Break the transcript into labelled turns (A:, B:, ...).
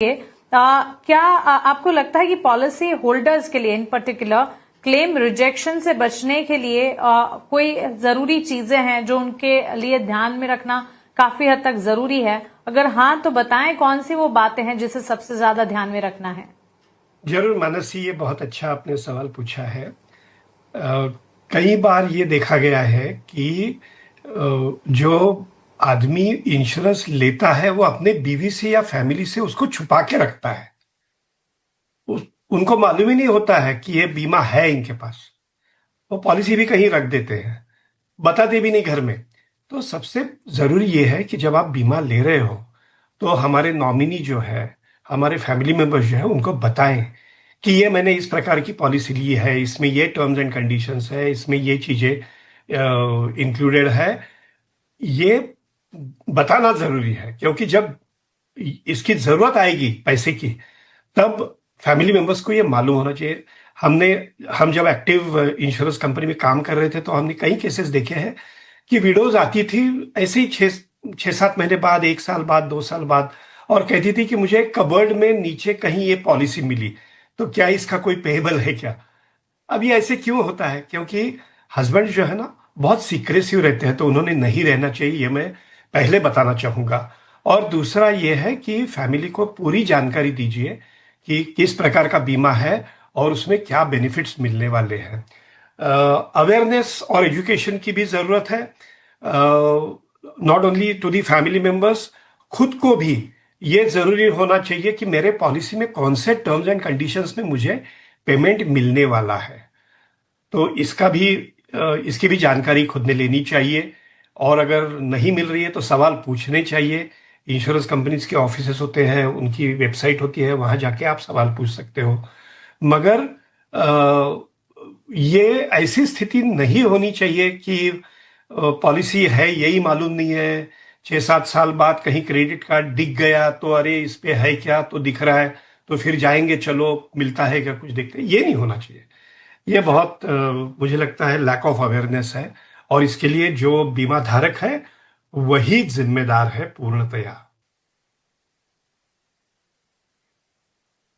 A: क्या आपको लगता है कि पॉलिसी होल्डर्स के लिए इन पर्टिकुलर क्लेम रिजेक्शन से बचने के लिए कोई जरूरी चीजें हैं जो उनके लिए ध्यान में रखना काफी हद तक जरूरी है? अगर हाँ तो बताएं कौन सी वो बातें हैं जिसे सबसे ज्यादा ध्यान में रखना है।
B: जरूर मानसी, ये बहुत अच्छा आपने सवाल पूछा है। कई बार ये देखा गया है कि जो आदमी इंश्योरेंस लेता है वो अपने बीवी से या फैमिली से उसको छुपा के रखता है। उनको मालूम ही नहीं होता है कि ये बीमा है इनके पास। वो पॉलिसी भी कहीं रख देते हैं, बताते भी नहीं घर में। तो सबसे जरूरी ये है कि जब आप बीमा ले रहे हो तो हमारे नॉमिनी जो है, हमारे फैमिली मेंबर्स जो है, उनको बताएं कि ये मैंने इस प्रकार की पॉलिसी ली है, इसमें ये टर्म्स एंड कंडीशंस है, इसमें ये चीजें इंक्लूडेड है। ये बताना जरूरी है क्योंकि जब इसकी जरूरत आएगी पैसे की, तब फैमिली मेंबर्स को ये मालूम होना चाहिए। हमने हम जब एक्टिव इंश्योरेंस कंपनी में काम कर रहे थे तो हमने कई केसेस देखे हैं कि विडोज आती थी ऐसे ही 6-7 महीने बाद, 1 साल बाद, 2 साल बाद, और कहती थी कि मुझे कबर्ड में नीचे कहीं ये पॉलिसी मिली, तो क्या इसका कोई पेएबल है क्या? अब ये ऐसे क्यों होता है? क्योंकि हस्बैंड जो है ना बहुत सीक्रेसिव रहते हैं, तो उन्होंने नहीं रहना चाहिए, ये मैं पहले बताना चाहूंगा। और दूसरा ये है कि फैमिली को पूरी जानकारी दीजिए कि किस प्रकार का बीमा है और उसमें क्या बेनिफिट्स मिलने वाले हैं। अवेयरनेस और एजुकेशन की भी जरूरत है, not only to the family members, खुद को भी ये जरूरी होना चाहिए कि मेरे पॉलिसी में कौन से टर्म्स एंड कंडीशंस में मुझे पेमेंट मिलने वाला है। तो इसकी भी जानकारी खुद ने लेनी चाहिए, और अगर नहीं मिल रही है तो सवाल पूछने चाहिए। इंश्योरेंस कंपनीज के ऑफिसेस होते हैं, उनकी वेबसाइट होती है, वहां जाके आप सवाल पूछ सकते हो। मगर ये ऐसी स्थिति नहीं होनी चाहिए कि पॉलिसी है यही मालूम नहीं है, 6-7 साल बाद कहीं क्रेडिट कार्ड दिख गया तो अरे इस पे है क्या, तो दिख रहा है तो फिर जाएंगे, चलो मिलता है क्या, कुछ देखते हैं। ये नहीं होना चाहिए। ये बहुत मुझे लगता है लैक ऑफ अवेयरनेस है, और इसके लिए जो बीमा धारक है वही जिम्मेदार है पूर्णतया।